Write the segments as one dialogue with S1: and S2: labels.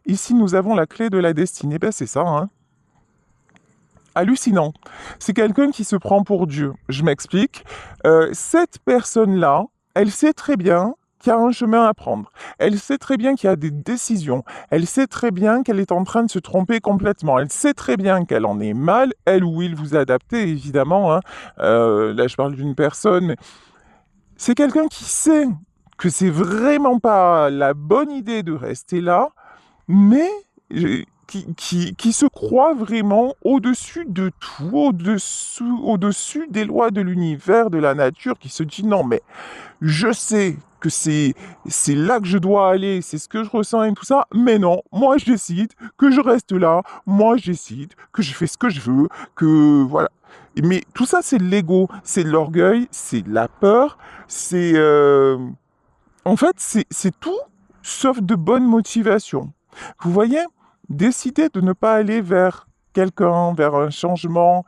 S1: Ici, nous avons la clé de la destinée. Ben, c'est ça, hein. Hallucinant. C'est quelqu'un qui se prend pour Dieu. Je m'explique. Cette personne-là, elle sait très bien qu'il y a un chemin à prendre. Elle sait très bien qu'il y a des décisions. Elle sait très bien qu'elle est en train de se tromper complètement. Elle sait très bien qu'elle en est mal, elle ou il vous adaptez, évidemment, hein. Là, je parle d'une personne, mais c'est quelqu'un qui sait que c'est vraiment pas la bonne idée de rester là, mais qui se croit vraiment au-dessus de tout, au-dessus des lois de l'univers, de la nature, qui se dit non, mais je sais que c'est là que je dois aller, c'est ce que je ressens et tout ça, mais non, moi je décide que je reste là, moi je décide que je fais ce que je veux, que voilà. Mais tout ça, c'est de l'ego, c'est de l'orgueil, c'est de la peur, c'est en fait, c'est tout sauf de bonne motivation. Vous voyez, décider de ne pas aller vers quelqu'un, vers un changement,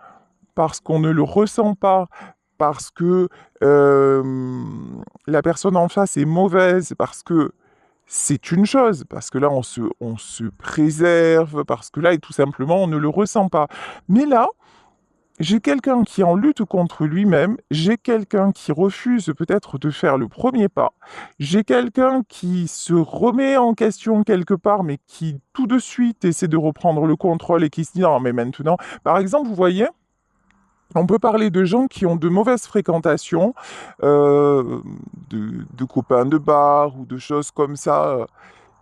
S1: parce qu'on ne le ressent pas, parce que la personne en face est mauvaise, parce que c'est une chose, parce que là, on se préserve, parce que là, et tout simplement, on ne le ressent pas. Mais là, j'ai quelqu'un qui est en lutte contre lui-même, j'ai quelqu'un qui refuse peut-être de faire le premier pas, j'ai quelqu'un qui se remet en question quelque part, mais qui tout de suite essaie de reprendre le contrôle et qui se dit non, mais maintenant, par exemple, vous voyez, on peut parler de gens qui ont de mauvaises fréquentations, de copains de bar ou de choses comme ça,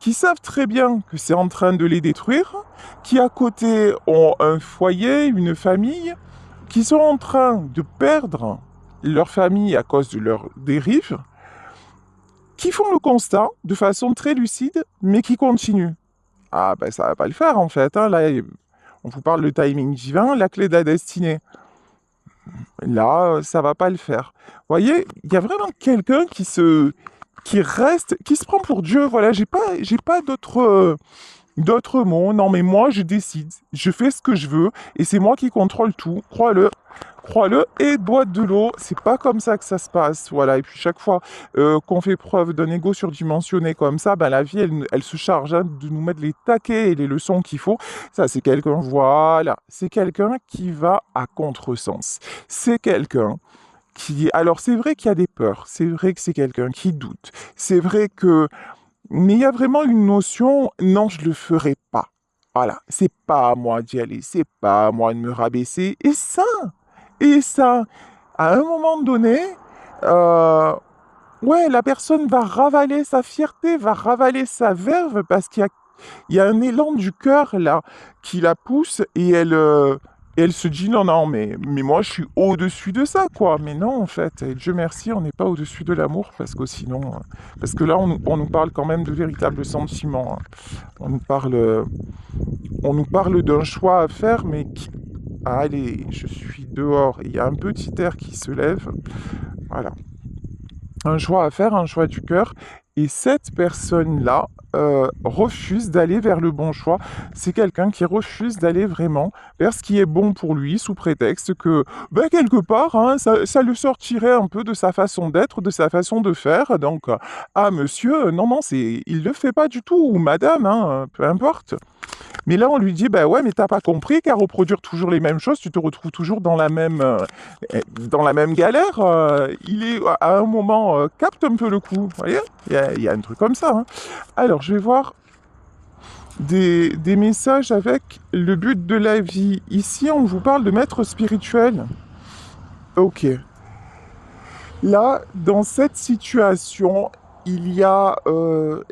S1: qui savent très bien que c'est en train de les détruire, qui à côté ont un foyer, une famille, qui sont en train de perdre leur famille à cause de leurs dérives, qui font le constat de façon très lucide, mais qui continuent. Ah ben ça va pas le faire en fait, hein. Là, on vous parle de timing divin, la clé de la destinée. Là, ça va pas le faire. Vous voyez, il y a vraiment quelqu'un qui reste, qui se prend pour Dieu. Voilà, j'ai pas d'autres mots. Non, mais moi, je décide. Je fais ce que je veux et c'est moi qui contrôle tout. Crois-le. Crois-le et bois de l'eau. C'est pas comme ça que ça se passe. Voilà. Et puis, chaque fois qu'on fait preuve d'un ego surdimensionné comme ça, ben, la vie, elle se charge, hein, de nous mettre les taquets et les leçons qu'il faut. Ça, c'est quelqu'un, voilà. C'est quelqu'un qui va à contresens. C'est quelqu'un qui. Alors, c'est vrai qu'il y a des peurs. C'est vrai que c'est quelqu'un qui doute. C'est vrai que mais il y a vraiment une notion, non, je le ferai pas. Voilà, c'est pas à moi d'y aller, c'est pas à moi de me rabaisser. Et ça, à un moment donné, euh, ouais, la personne va ravaler sa fierté, va ravaler sa verve parce il y a un élan du cœur là qui la pousse et elle se dit non, non, mais moi je suis au-dessus de ça, quoi. Mais non, en fait, et Dieu merci, on n'est pas au-dessus de l'amour parce que sinon, parce que là on nous parle quand même de véritables sentiments, hein. On nous parle d'un choix à faire, mais qui. Ah, allez, je suis dehors, il y a un petit air qui se lève. Voilà, un choix à faire, un choix du cœur. Et cette personne-là refuse d'aller vers le bon choix. C'est quelqu'un qui refuse d'aller vraiment vers ce qui est bon pour lui, sous prétexte que, ben, quelque part, hein, ça le sortirait un peu de sa façon d'être, de sa façon de faire. Donc, ah, monsieur, non, non, il ne le fait pas du tout, ou madame, hein, peu importe. Mais là, on lui dit, bah ouais, mais t'as pas compris qu'à reproduire toujours les mêmes choses, tu te retrouves toujours dans la même galère. Il est, à un moment, capte un peu le coup. Vous voyez, il y a un truc comme ça, hein. Alors, je vais voir des messages avec le but de la vie. Ici, on vous parle de maître spirituel. Ok. Là, dans cette situation, il y a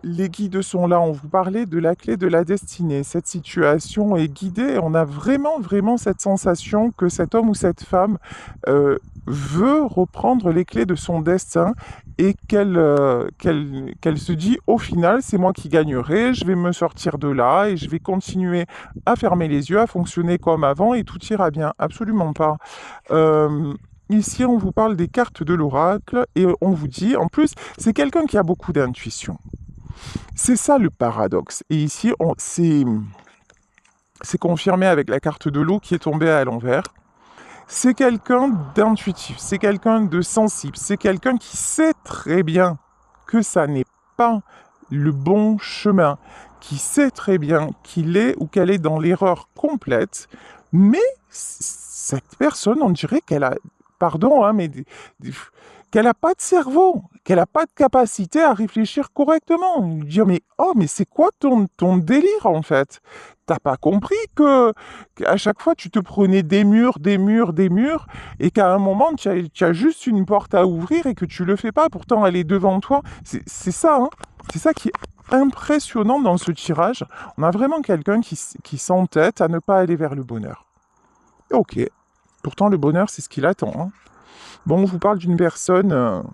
S1: les guides sont là. On vous parlait de la clé de la destinée. Cette situation est guidée. On a vraiment, vraiment cette sensation que cet homme ou cette femme veut reprendre les clés de son destin et qu'elle se dit au final, c'est moi qui gagnerai. Je vais me sortir de là et je vais continuer à fermer les yeux, à fonctionner comme avant et tout ira bien. Absolument pas. Euh, Ici, on vous parle des cartes de l'oracle et on vous dit, en plus, c'est quelqu'un qui a beaucoup d'intuition. C'est ça le paradoxe. Et ici, c'est confirmé avec la carte de l'eau qui est tombée à l'envers. C'est quelqu'un d'intuitif, c'est quelqu'un de sensible, c'est quelqu'un qui sait très bien que ça n'est pas le bon chemin, qui sait très bien qu'il est ou qu'elle est dans l'erreur complète, mais cette personne, on dirait qu'elle a, pardon, hein, mais qu'elle n'a pas de cerveau, qu'elle n'a pas de capacité à réfléchir correctement. Dire, mais oh, mais c'est quoi ton délire en fait? T'as pas compris qu'à chaque fois tu te prenais des murs, des murs, des murs, et qu'à un moment tu as juste une porte à ouvrir et que tu le fais pas, pourtant elle est devant toi. C'est ça, hein? C'est ça qui est impressionnant dans ce tirage. On a vraiment quelqu'un qui s'entête à ne pas aller vers le bonheur. Ok, pourtant le bonheur c'est ce qu'il attend, hein. Bon, on vous parle d'une personne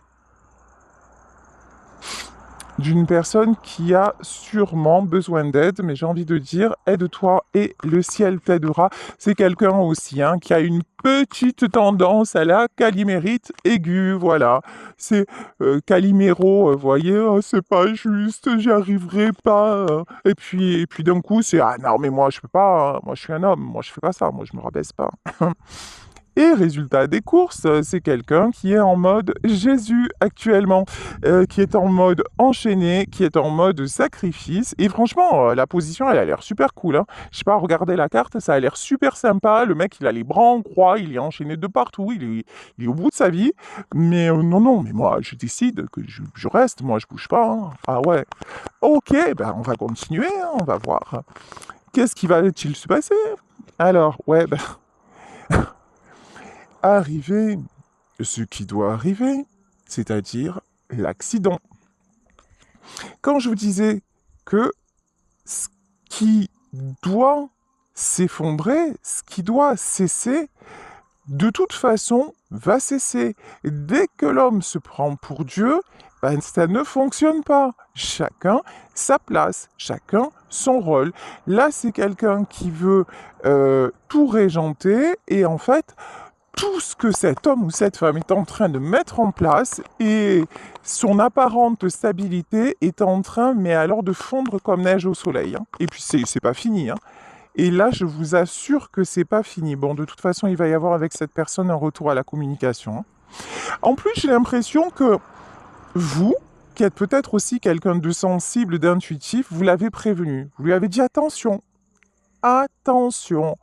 S1: qui a sûrement besoin d'aide, mais j'ai envie de dire, aide-toi et le ciel t'aidera. C'est quelqu'un aussi, hein, qui a une petite tendance à la calimérite aiguë, voilà. C'est Calimero, voyez, oh, c'est pas juste, j'y arriverai pas. Et puis d'un coup, c'est, ah non, mais moi je peux pas, hein, moi je suis un homme, moi je fais pas ça, moi je me rabaisse pas. Et résultat des courses, c'est quelqu'un qui est en mode Jésus actuellement, qui est en mode enchaîné, qui est en mode sacrifice. Et franchement, la position, elle a l'air super cool, hein. Je sais pas, regardez la carte, ça a l'air super sympa. Le mec, il a les bras en croix, il est enchaîné de partout, il est au bout de sa vie. Mais non, non, mais moi, je décide que je reste, moi, je bouge pas, hein. Ah ouais. Ok, ben on va continuer, hein, on va voir. Qu'est-ce qui va-t-il se passer? Alors, ouais, ben, arriver ce qui doit arriver, c'est-à-dire l'accident. Quand je vous disais que ce qui doit s'effondrer, ce qui doit cesser, de toute façon, va cesser. Dès que l'homme se prend pour Dieu, ben, ça ne fonctionne pas. Chacun sa place, chacun son rôle. Là, c'est quelqu'un qui veut tout régenter et en fait, tout ce que cet homme ou cette femme est en train de mettre en place et son apparente stabilité est en train, mais alors, de fondre comme neige au soleil, hein. Et puis, c'est pas fini, hein. Et là, je vous assure que c'est pas fini. Bon, de toute façon, il va y avoir avec cette personne un retour à la communication, hein. En plus, j'ai l'impression que vous, qui êtes peut-être aussi quelqu'un de sensible, d'intuitif, vous l'avez prévenu. Vous lui avez dit attention, attention.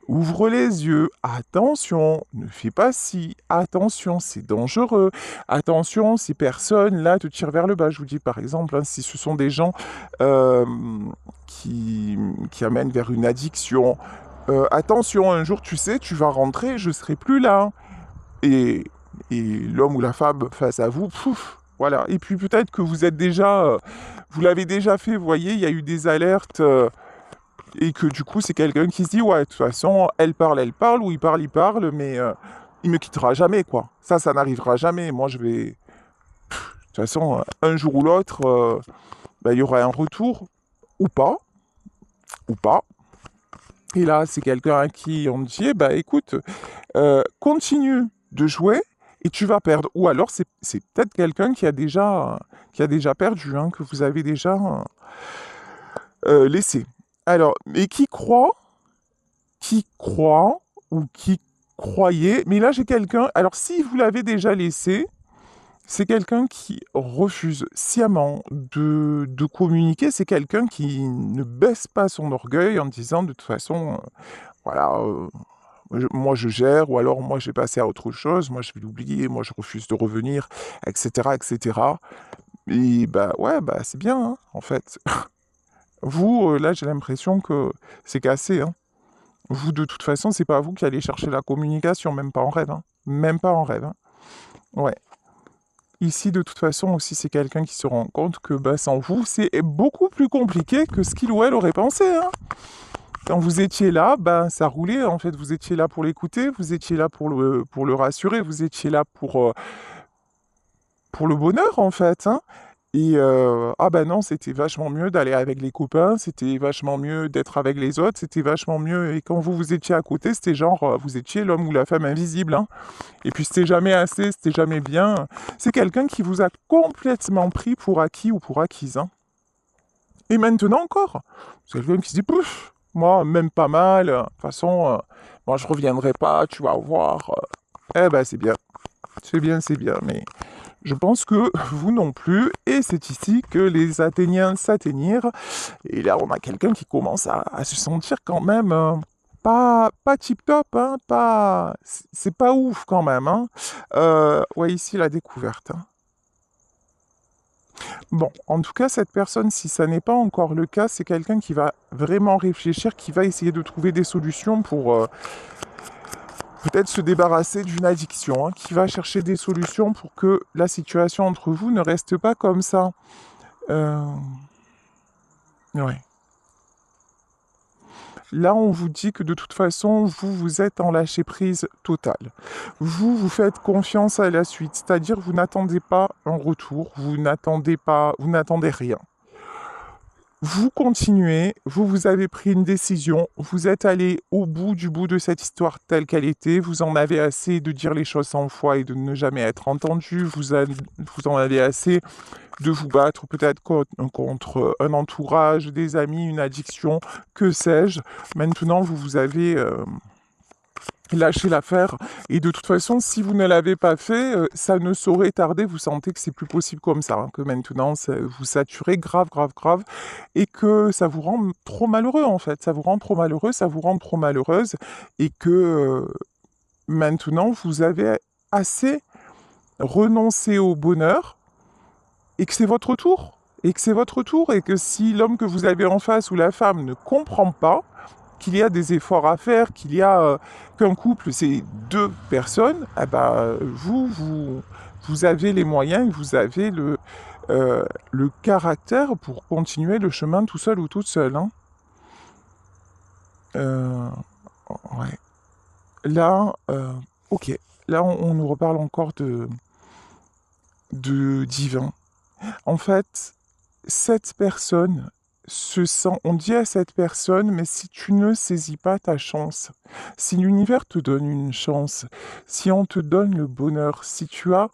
S1: Ouvre les yeux, attention, ne fais pas ci, attention, c'est dangereux, attention, ces personnes-là te tirent vers le bas. Je vous dis par exemple, hein, si ce sont des gens euh, qui amènent vers une addiction, attention, un jour tu sais, tu vas rentrer, je serai plus là. Et, et l'homme ou la femme face à vous, pouf, voilà. Et puis peut-être que vous êtes déjà, vous l'avez déjà fait, vous voyez, il y a eu des alertes. Et que du coup, c'est quelqu'un qui se dit, ouais, de toute façon, elle parle, ou il parle, mais il me quittera jamais, quoi. Ça n'arrivera jamais. Moi, je vais... De toute façon, un jour ou l'autre, ben, il y aura un retour, ou pas, ou pas. Et là, c'est quelqu'un à qui on dit, bah écoute, continue de jouer et tu vas perdre. Ou alors, c'est peut-être quelqu'un qui a déjà perdu, hein, que vous avez déjà laissé. Alors, mais qui croit ou qui croyait, mais là j'ai quelqu'un, alors si vous l'avez déjà laissé, c'est quelqu'un qui refuse sciemment de communiquer, c'est quelqu'un qui ne baisse pas son orgueil en disant de toute façon, voilà, moi je gère, ou alors moi j'ai passé à autre chose, moi je vais l'oublier, moi je refuse de revenir, etc., etc. Et bah ouais, bah c'est bien, hein, en fait. Vous, là j'ai l'impression que c'est cassé, hein. Vous, de toute façon, c'est pas vous qui allez chercher la communication, même pas en rêve, hein. Même pas en rêve, hein. Ouais. Ici, de toute façon, aussi, c'est quelqu'un qui se rend compte que bah, sans vous, c'est beaucoup plus compliqué que ce qu'il ou elle aurait pensé, hein. Quand vous étiez là, ben, ça roulait, en fait. Vous étiez là pour l'écouter, vous étiez là pour le rassurer, vous étiez là pour le bonheur, en fait, hein. Et ah ben non, c'était vachement mieux d'aller avec les copains, c'était vachement mieux d'être avec les autres, c'était vachement mieux. Et quand vous étiez à côté, c'était genre, vous étiez l'homme ou la femme invisible, hein. Et puis c'était jamais assez, c'était jamais bien. C'est quelqu'un qui vous a complètement pris pour acquis ou pour acquise, hein. Et maintenant encore, c'est quelqu'un qui se dit, pouf, moi, même pas mal, de toute façon, moi je reviendrai pas, tu vas voir. Eh ben c'est bien, c'est bien, c'est bien, mais Je pense que vous non plus, et c'est ici que les Athéniens s'atteignirent. Et là, on a quelqu'un qui commence à se sentir quand même pas tip-top, hein, c'est pas ouf quand même. Hein. Ouais, ici, la découverte. Hein. Bon, en tout cas, cette personne, si ça n'est pas encore le cas, c'est quelqu'un qui va vraiment réfléchir, qui va essayer de trouver des solutions pour peut-être se débarrasser d'une addiction, hein, qui va chercher des solutions pour que la situation entre vous ne reste pas comme ça. Euh, ouais. Là, on vous dit que de toute façon, vous êtes en lâcher-prise totale. Vous faites confiance à la suite, c'est-à-dire vous n'attendez pas un retour, vous n'attendez rien. Vous continuez, vous avez pris une décision, vous êtes allé au bout de cette histoire telle qu'elle était, vous en avez assez de dire les choses 100 fois et de ne jamais être entendu, vous en avez assez de vous battre peut-être contre un entourage, des amis, une addiction, que sais-je. Maintenant, vous avez lâché l'affaire. Et de toute façon, si vous ne l'avez pas fait, ça ne saurait tarder. Vous sentez que c'est plus possible comme ça, hein, que maintenant, vous saturez grave, grave, grave. Et que ça vous rend trop malheureux, en fait. Ça vous rend trop malheureux, ça vous rend trop malheureuse. Et que maintenant, vous avez assez renoncé au bonheur et que c'est votre tour. Et que c'est votre tour, et que si l'homme que vous avez en face ou la femme ne comprend pas qu'il y a des efforts à faire, qu'il y a qu'un couple, c'est deux personnes, eh ben, vous avez les moyens, vous avez le caractère pour continuer le chemin tout seul ou toute seule. Hein. Euh, ouais. Là, ok. Là, on nous reparle encore de divin. En fait, cette personne se sent, on dit à cette personne, mais si tu ne saisis pas ta chance, si l'univers te donne une chance, si on te donne le bonheur, si tu as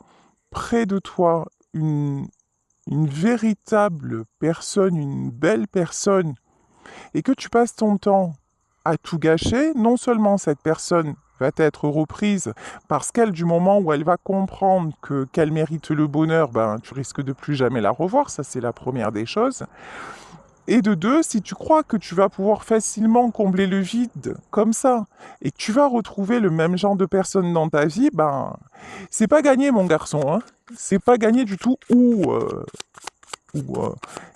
S1: près de toi une véritable personne, une belle personne, et que tu passes ton temps à tout gâcher, non seulement cette personne va être reprise parce qu'elle, du moment où elle va comprendre qu'elle mérite le bonheur, ben, tu risques de plus jamais la revoir, ça c'est la première des choses. Et de deux, si tu crois que tu vas pouvoir facilement combler le vide comme ça, et que tu vas retrouver le même genre de personne dans ta vie, ben, c'est pas gagné, mon garçon, hein. C'est pas gagné du tout, ou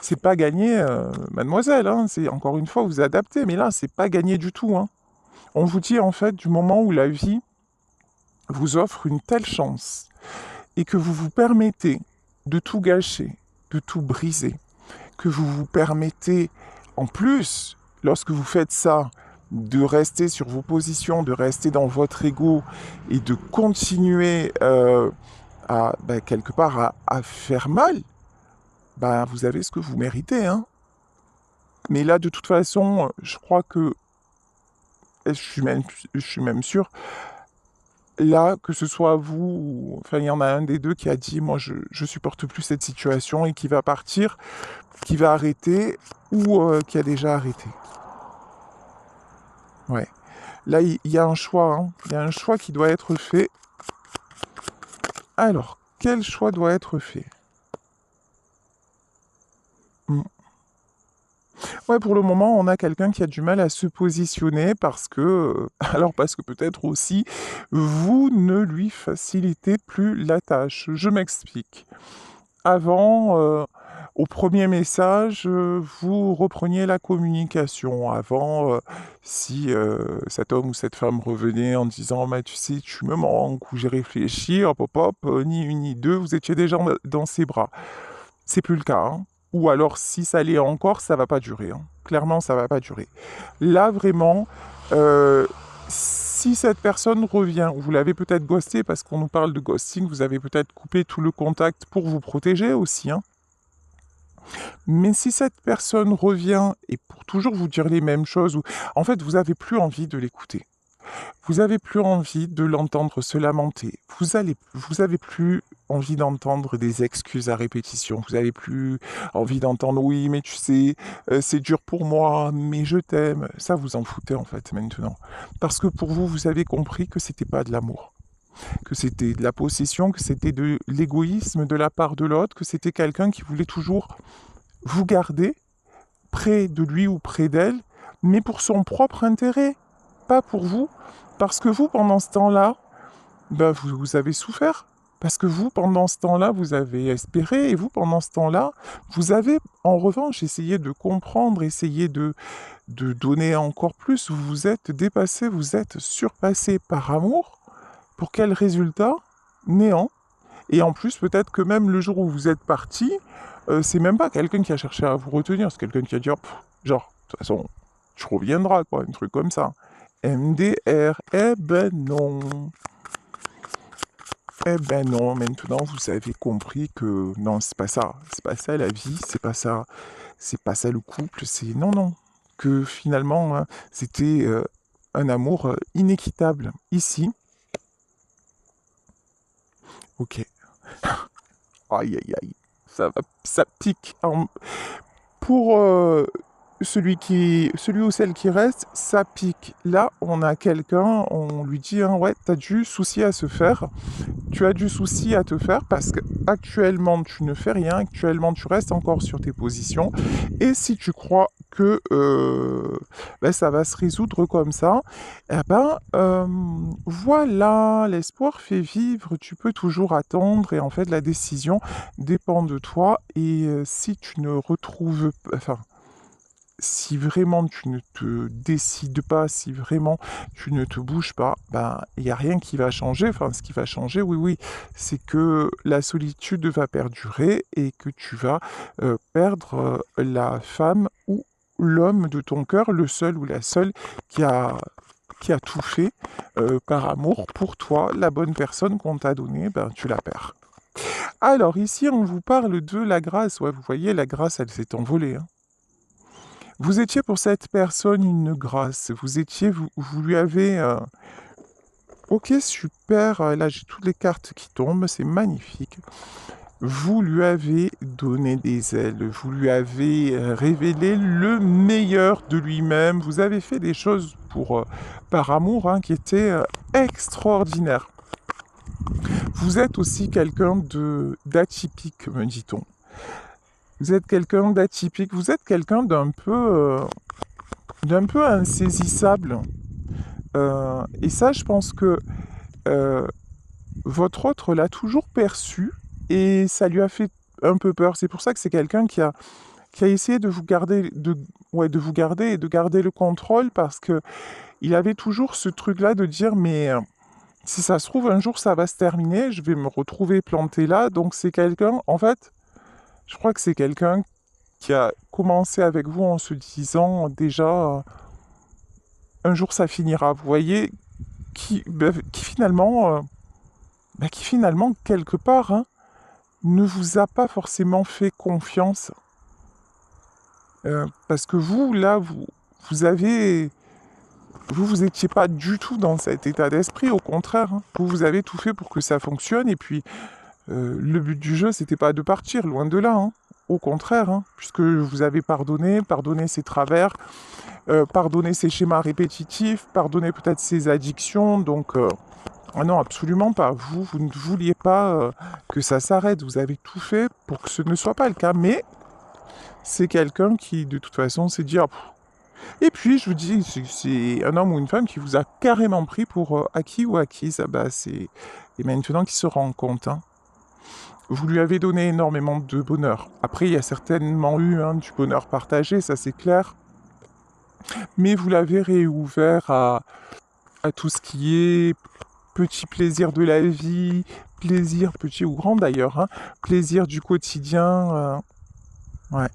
S1: c'est pas gagné, mademoiselle, hein. C'est encore une fois, vous adaptez, mais là, c'est pas gagné du tout, hein. On vous dit en fait, du moment où la vie vous offre une telle chance et que vous vous permettez de tout gâcher, de tout briser, que vous vous permettez, en plus, lorsque vous faites ça, de rester sur vos positions, de rester dans votre ego et de continuer quelque part à faire mal, bah, vous avez ce que vous méritez. Hein. Mais là, de toute façon, je crois que, je suis même sûr, là, que ce soit vous, enfin, il y en a un des deux qui a dit, moi, je supporte plus cette situation et qui va partir, qui va arrêter ou qui a déjà arrêté. Ouais. Là, il y a un choix, hein. Il y a un choix qui doit être fait. Alors, quel choix doit être fait? Hmm. Ouais, pour le moment, on a quelqu'un qui a du mal à se positionner parce que, alors parce que peut-être aussi, vous ne lui facilitez plus la tâche. Je m'explique. Avant, au premier message, vous repreniez la communication. Avant, si cet homme ou cette femme revenait en disant «Mais tu sais, tu me manques» ou «J'ai réfléchi», hop hop hop, ni une ni deux, vous étiez déjà dans ses bras. C'est plus le cas. Hein. Ou alors, si ça l'est encore, ça va pas durer. Hein. Clairement, ça va pas durer. Là, vraiment, si cette personne revient, vous l'avez peut-être ghosté parce qu'on nous parle de ghosting, vous avez peut-être coupé tout le contact pour vous protéger aussi. Hein. Mais si cette personne revient et pour toujours vous dire les mêmes choses, en fait, vous n'avez plus envie de l'écouter. Vous avez plus envie de l'entendre se lamenter. Vous avez plus envie d'entendre des excuses à répétition. Vous avez plus envie d'entendre oui, mais tu sais, c'est dur pour moi, mais je t'aime. Ça, vous en foutez en fait maintenant. Parce que pour vous, vous avez compris que c'était pas de l'amour. que c'était de la possession, que c'était de l'égoïsme de la part de l'autre, que c'était quelqu'un qui voulait toujours vous garder près de lui ou près d'elle, mais pour son propre intérêt, pas pour vous, parce que vous, pendant ce temps-là, ben, vous avez souffert. Parce que vous, pendant ce temps-là, vous avez espéré, et vous, pendant ce temps-là, vous avez, en revanche, essayé de comprendre, essayé de donner encore plus. Vous vous êtes dépassé, vous êtes surpassé par amour. Pour quel résultat? Néant. Et en plus, peut-être que même le jour où vous êtes parti, c'est même pas quelqu'un qui a cherché à vous retenir, c'est quelqu'un qui a dit, hop, genre, de toute façon, tu reviendras, quoi, un truc comme ça. MDR, eh ben non. Eh ben non, maintenant vous avez compris que non, c'est pas ça la vie, c'est pas ça le couple, c'est non, non, que finalement hein, c'était un amour inéquitable. Ici, ok, aïe aïe aïe, ça pique. Pour celui ou celle qui reste, ça pique. Là, on a quelqu'un, on lui dit, hein, ouais, t'as du souci à se faire. Tu as du souci à te faire parce que actuellement tu ne fais rien, actuellement tu restes encore sur tes positions. Et si tu crois que ben, ça va se résoudre comme ça, eh ben voilà, l'espoir fait vivre, tu peux toujours attendre et en fait la décision dépend de toi. Et si tu ne retrouves, enfin, si vraiment tu ne te décides pas, si vraiment tu ne te bouges pas, ben il n'y a rien qui va changer. Enfin, ce qui va changer, oui, oui, c'est que la solitude va perdurer et que tu vas perdre la femme ou l'homme de ton cœur, le seul ou la seule qui a tout fait par amour pour toi, la bonne personne qu'on t'a donnée, ben tu la perds. Alors ici, on vous parle de la grâce. Ouais, vous voyez, la grâce, elle s'est envolée, hein. Vous étiez pour cette personne une grâce. Vous lui avez. Ok, super. Là, j'ai toutes les cartes qui tombent. C'est magnifique. Vous lui avez donné des ailes. Vous lui avez révélé le meilleur de lui-même. Vous avez fait des choses par amour hein, qui étaient extraordinaires. Vous êtes aussi quelqu'un d'atypique, me dit-on. Vous êtes quelqu'un d'atypique. Vous êtes quelqu'un d'un peu insaisissable. Et ça, je pense que euh, votre autre l'a toujours perçu et ça lui a fait un peu peur. C'est pour ça que c'est quelqu'un qui a essayé de vous garder, ouais, de vous garder et de garder le contrôle parce que il avait toujours ce truc-là de dire mais si ça se trouve un jour ça va se terminer, je vais me retrouver planté là. Donc c'est quelqu'un, en fait, je crois que c'est quelqu'un qui a commencé avec vous en se disant déjà un jour ça finira. Vous voyez, qui finalement, quelque part, hein, ne vous a pas forcément fait confiance. Parce que vous, là, vous avez... vous étiez pas du tout dans cet état d'esprit, au contraire, hein. Vous avez tout fait pour que ça fonctionne, et puis le but du jeu, c'était pas de partir, loin de là, hein. Au contraire, hein, puisque vous avez pardonné ses travers, pardonné ses schémas répétitifs, pardonné peut-être ses addictions, donc... ah non, absolument pas. Vous ne vouliez pas que ça s'arrête. Vous avez tout fait pour que ce ne soit pas le cas. Mais c'est quelqu'un qui, de toute façon, s'est dit... ah, pff. Et puis, je vous dis, c'est un homme ou une femme qui vous a carrément pris pour acquis ou acquise. Ah bah, c'est... Et maintenant qu'il se rend compte, hein. Vous lui avez donné énormément de bonheur. Après, il y a certainement eu hein, du bonheur partagé, ça c'est clair. Mais vous l'avez réouvert à tout ce qui est petit plaisir de la vie, plaisir petit ou grand d'ailleurs, hein, plaisir du quotidien. Ouais.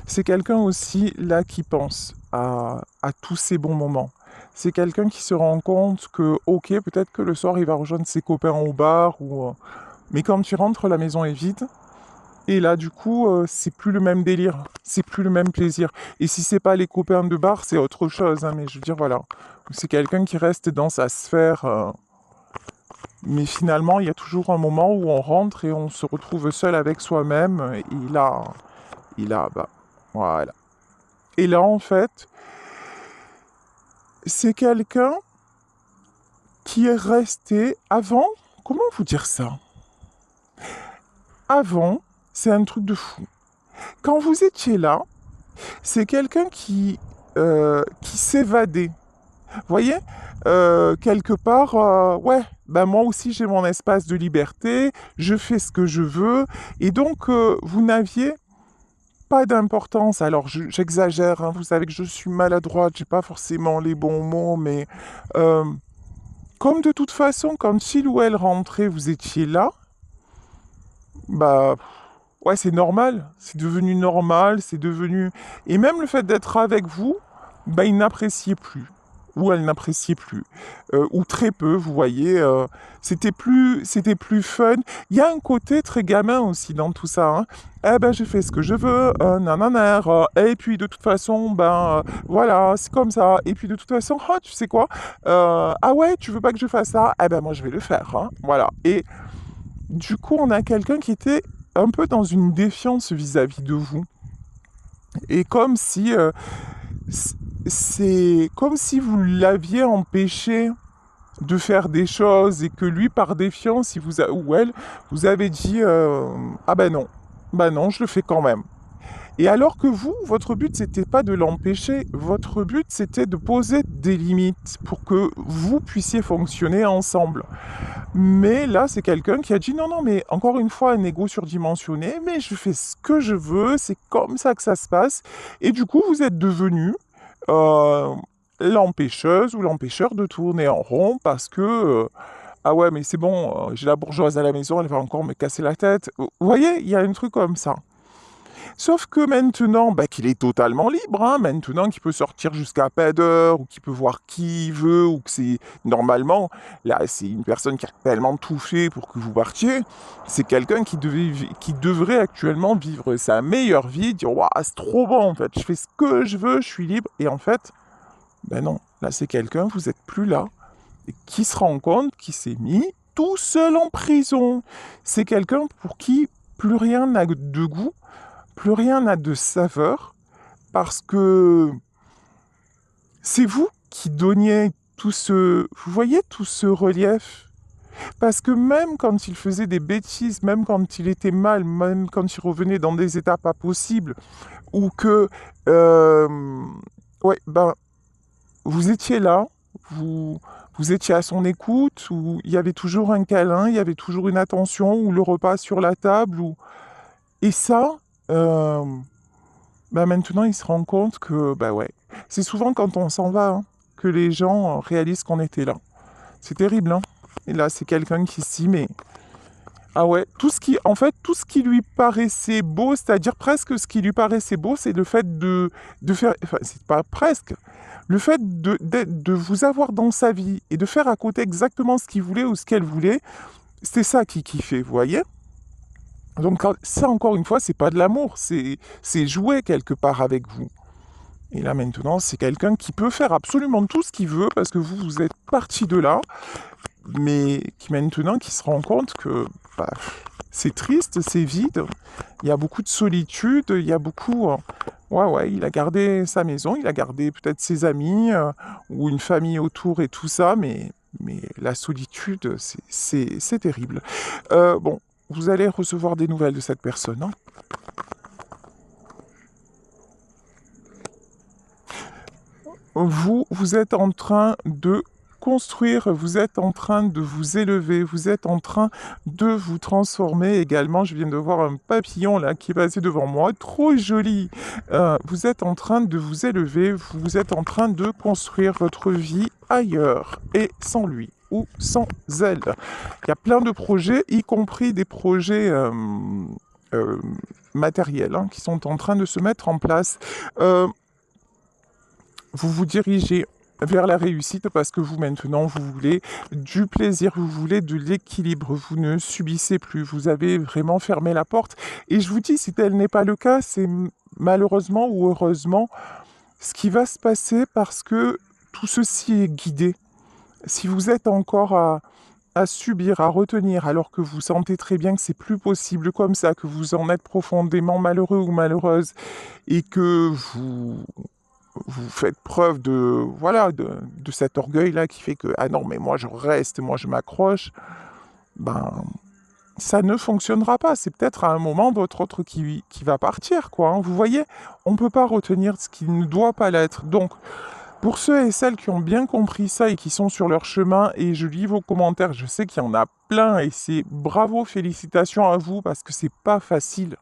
S1: C'est quelqu'un aussi là qui pense à tous ces bons moments. C'est quelqu'un qui se rend compte que, ok, peut-être que le soir il va rejoindre ses copains au bar, mais quand tu rentres, la maison est vide. Et là, du coup, c'est plus le même délire, c'est plus le même plaisir. Et si c'est pas les copains de bar, c'est autre chose, hein, mais je veux dire, voilà. C'est quelqu'un qui reste dans sa sphère. Mais finalement, il y a toujours un moment où on rentre et on se retrouve seul avec soi-même. Bah, voilà. Et là, en fait, c'est quelqu'un qui est resté avant. comment vous dire ça? Avant, c'est un truc de fou. Quand vous étiez là, c'est quelqu'un qui s'évadait. Vous voyez? Quelque part, ouais, ben moi aussi j'ai mon espace de liberté, je fais ce que je veux, et donc vous n'aviez pas d'importance. Alors j'exagère, hein, vous savez que je suis maladroite, j'ai pas forcément les bons mots, mais euh, comme de toute façon, quand il ou elle rentrait, vous étiez là, bah ouais, c'est normal, c'est devenu normal, c'est devenu... Et même le fait d'être avec vous, bah il n'appréciait plus. Ou elle n'appréciait plus. Ou très peu, vous voyez. C'était plus fun. Il y a un côté très gamin aussi dans tout ça. Hein. Eh ben, je fais ce que je veux, nanana, et puis de toute façon, ben, voilà, c'est comme ça. Et puis de toute façon, ah, tu sais quoi? Ah ouais, tu veux pas que je fasse ça? Eh ben, moi, je vais le faire. Hein. Voilà. Et du coup, on a quelqu'un qui était un peu dans une défiance vis-à-vis de vous. Et comme si c'est comme si vous l'aviez empêché de faire des choses et que lui, par défiance, ou elle, vous avez dit ah ben non, je le fais quand même. Et alors que vous, votre but, c'était pas de l'empêcher, votre but, c'était de poser des limites pour que vous puissiez fonctionner ensemble. Mais là, c'est quelqu'un qui a dit non, non, mais encore une fois, un ego surdimensionné, mais je fais ce que je veux, c'est comme ça que ça se passe. Et du coup, vous êtes devenu euh, l'empêcheuse ou l'empêcheur de tourner en rond parce que ah ouais, mais c'est bon, j'ai la bourgeoise à la maison, elle va encore me casser la tête. Vous voyez, il y a un truc comme ça. Sauf que maintenant, bah, qu'il est totalement libre, hein, maintenant qu'il peut sortir jusqu'à pas d'heure, ou qu'il peut voir qui il veut, ou que c'est normalement, là, c'est une personne qui a tellement tout fait pour que vous partiez, c'est quelqu'un qui devrait actuellement vivre sa meilleure vie, dire, waouh, c'est trop bon en fait, je fais ce que je veux, je suis libre, et en fait, ben non, là c'est quelqu'un, vous n'êtes plus là, et qui se rend compte qu'il s'est mis tout seul en prison. C'est quelqu'un pour qui plus rien n'a de goût, plus rien n'a de saveur, parce que c'est vous qui donniez tout ce, vous voyez tout ce relief. Parce que même quand il faisait des bêtises, même quand il était mal, même quand il revenait dans des états pas possibles, ou que, ouais, ben, vous étiez là, vous, vous étiez à son écoute, ou il y avait toujours un câlin, il y avait toujours une attention, ou le repas sur la table, ou... Et ça, euh, bah maintenant, il se rend compte que, bah ouais, c'est souvent quand on s'en va hein, que les gens réalisent qu'on était là. C'est terrible, hein. Et là, c'est quelqu'un qui s'y met. Ah ouais, en fait, tout ce qui lui paraissait beau, c'est-à-dire presque ce qui lui paraissait beau, c'est le fait de faire, enfin, c'est pas presque, le fait de vous avoir dans sa vie et de faire à côté exactement ce qu'il voulait ou ce qu'elle voulait, c'est ça qui kiffait, vous voyez? Donc ça, encore une fois, c'est pas de l'amour, c'est jouer quelque part avec vous. Et là maintenant, c'est quelqu'un qui peut faire absolument tout ce qu'il veut parce que vous êtes parti de là, mais qui maintenant qui se rend compte que bah, c'est triste, c'est vide, il y a beaucoup de solitude, il y a beaucoup... ouais, ouais, il a gardé sa maison, il a gardé peut-être ses amis ou une famille autour et tout ça, mais la solitude, c'est terrible. Bon, vous allez recevoir des nouvelles de cette personne. Hein. Vous êtes en train de construire, vous êtes en train de vous élever, vous êtes en train de vous transformer également. Je viens de voir un papillon là qui est passé devant moi, trop joli. Vous êtes en train de vous élever, vous êtes en train de construire votre vie ailleurs et sans lui ou sans elle. Il y a plein de projets, y compris des projets euh, matériels hein, qui sont en train de se mettre en place. Vous vous dirigez vers la réussite parce que vous maintenant vous voulez du plaisir, vous voulez de l'équilibre, vous ne subissez plus, vous avez vraiment fermé la porte. Et je vous dis, si tel n'est pas le cas, c'est malheureusement ou heureusement ce qui va se passer parce que tout ceci est guidé. Si vous êtes encore à subir, à retenir, alors que vous sentez très bien que c'est plus possible comme ça, que vous en êtes profondément malheureux ou malheureuse, et que vous faites preuve de, voilà, de cet orgueil-là qui fait que, ah non, mais moi je reste, moi je m'accroche, ben, ça ne fonctionnera pas. C'est peut-être à un moment votre autre qui va partir, quoi. Hein. Vous voyez, on ne peut pas retenir ce qui ne doit pas l'être. Donc, pour ceux et celles qui ont bien compris ça et qui sont sur leur chemin, et je lis vos commentaires, je sais qu'il y en a plein, et c'est bravo, félicitations à vous, parce que c'est pas facile.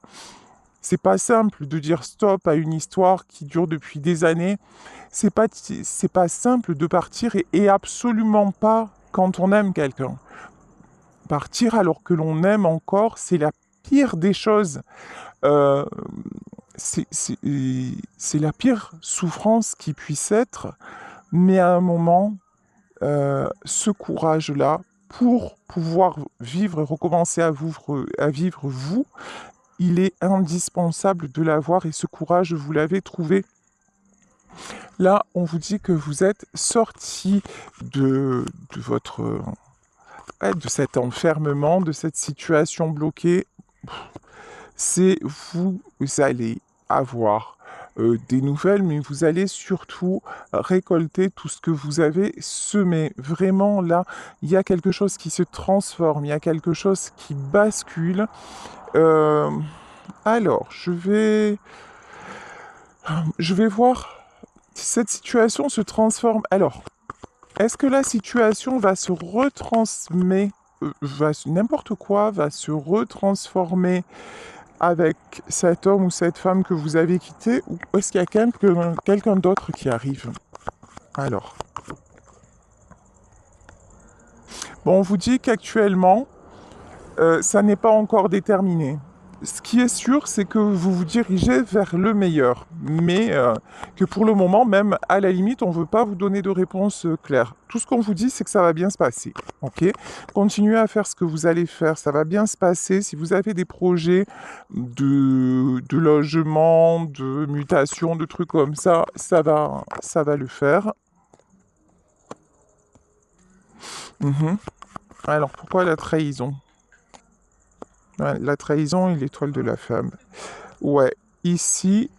S1: C'est pas simple de dire stop à une histoire qui dure depuis des années. C'est pas simple de partir et absolument pas quand on aime quelqu'un. Partir alors que l'on aime encore, c'est la pire des choses. Euh, c'est la pire souffrance qui puisse être, mais à un moment, ce courage-là, pour pouvoir vivre et recommencer à vivre vous, il est indispensable de l'avoir et ce courage, vous l'avez trouvé. Là, on vous dit que vous êtes sorti de votre, de cet enfermement, de cette situation bloquée. C'est vous allez avoir des nouvelles, mais vous allez surtout récolter tout ce que vous avez semé. Vraiment, là, il y a quelque chose qui se transforme, il y a quelque chose qui bascule. Euh, alors, je vais voir si cette situation se transforme. Alors, est-ce que la situation va se retransmettre, n'importe quoi va se retransformer avec cet homme ou cette femme que vous avez quitté, ou est-ce qu'il y a quelqu'un d'autre qui arrive? Alors, bon, on vous dit qu'actuellement, ça n'est pas encore déterminé. Ce qui est sûr, c'est que vous vous dirigez vers le meilleur, mais que pour le moment, même à la limite, on ne veut pas vous donner de réponse claire. Tout ce qu'on vous dit, c'est que ça va bien se passer. Ok? Continuez à faire ce que vous allez faire, ça va bien se passer. Si vous avez des projets de logement, de mutation, de trucs comme ça va le faire. Mhm. Alors, pourquoi la trahison? Ouais, la trahison et l'étoile de la femme. Ouais, ici,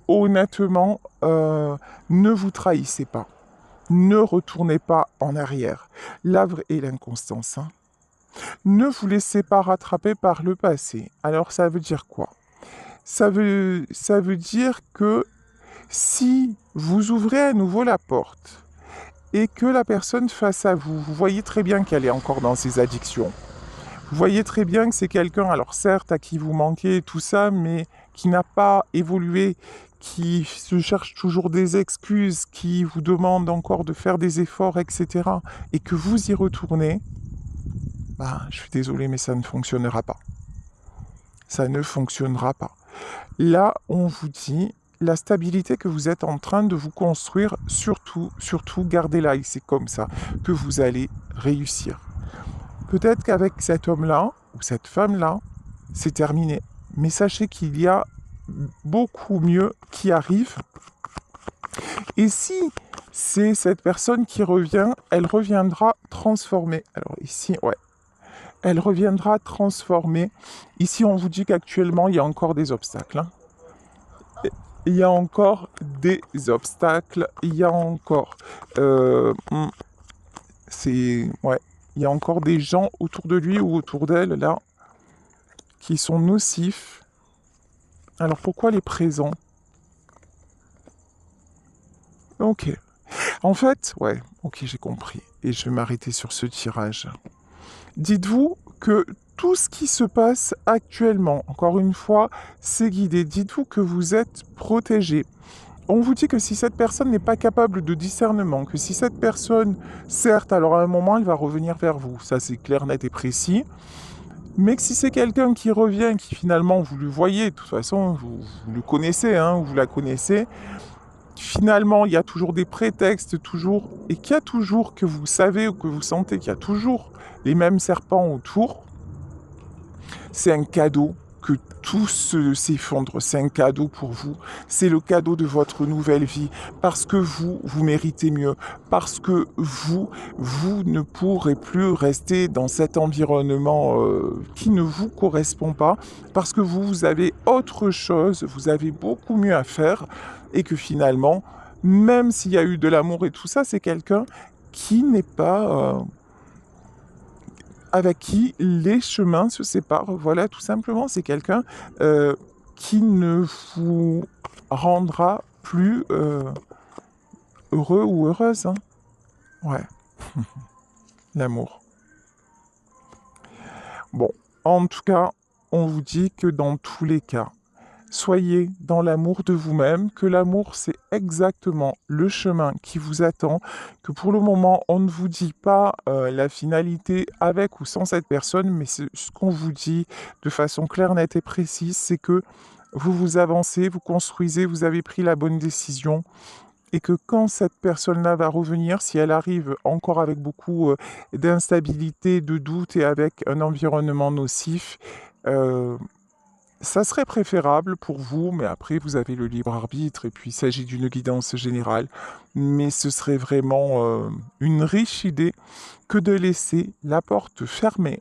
S1: honnêtement, ne vous trahissez pas. Ne retournez pas en arrière. L'avre et l'inconstance. Hein. Ne vous laissez pas rattraper par le passé. Alors ça veut dire quoi? Ça veut dire que si vous ouvrez à nouveau la porte et que la personne face à vous, vous voyez très bien qu'elle est encore dans ses addictions. Vous voyez très bien que c'est quelqu'un, alors certes, à qui vous manquez et tout ça, mais qui n'a pas évolué, qui se cherche toujours des excuses, qui vous demande encore de faire des efforts, etc. Et que vous y retournez, bah, je suis désolé, mais ça ne fonctionnera pas. Ça ne fonctionnera pas. Là, on vous dit, la stabilité que vous êtes en train de vous construire, surtout, gardez-la. Et c'est comme ça que vous allez réussir. Peut-être qu'avec cet homme-là, ou cette femme-là, c'est terminé. Mais sachez qu'il y a beaucoup mieux qui arrive. Et si c'est cette personne qui revient, elle reviendra transformée. Alors ici, ouais, elle reviendra transformée. Ici, on vous dit qu'actuellement, il y a encore des obstacles. Hein. Il y a encore des obstacles. Il y a encore... ouais, il y a encore des gens autour de lui ou autour d'elle, là, qui sont nocifs. Alors pourquoi les présents? Ok. En fait, ouais, ok, j'ai compris. Et je vais m'arrêter sur ce tirage. Dites-vous que tout ce qui se passe actuellement, encore une fois, c'est guidé. Dites-vous que vous êtes protégé. On vous dit que si cette personne n'est pas capable de discernement, que si cette personne, certes, alors à un moment, elle va revenir vers vous, ça c'est clair, net et précis, mais que si c'est quelqu'un qui revient, qui finalement, vous le voyez, de toute façon, vous le connaissez, hein, vous la connaissez, finalement, il y a toujours des prétextes, toujours, et qu'il y a toujours, que vous savez ou que vous sentez qu'il y a toujours les mêmes serpents autour, c'est un cadeau que tout s'effondre. C'est un cadeau pour vous. C'est le cadeau de votre nouvelle vie. Parce que vous méritez mieux. Parce que vous ne pourrez plus rester dans cet environnement qui ne vous correspond pas. Parce que vous avez autre chose. Vous avez beaucoup mieux à faire. Et que finalement, même s'il y a eu de l'amour et tout ça, c'est quelqu'un qui n'est pas... avec qui les chemins se séparent. Voilà, tout simplement, c'est quelqu'un qui ne vous rendra plus heureux ou heureuse, hein. Ouais, l'amour. Bon, en tout cas, on vous dit que dans tous les cas, soyez dans l'amour de vous-même, que l'amour, c'est exactement le chemin qui vous attend, que pour le moment, on ne vous dit pas la finalité avec ou sans cette personne, mais ce qu'on vous dit de façon claire, nette et précise, c'est que vous avancez, vous construisez, vous avez pris la bonne décision, et que quand cette personne-là va revenir, si elle arrive encore avec beaucoup d'instabilité, de doute et avec un environnement nocif, euh, ça serait préférable pour vous, mais après vous avez le libre arbitre et puis il s'agit d'une guidance générale. Mais ce serait vraiment une riche idée que de laisser la porte fermée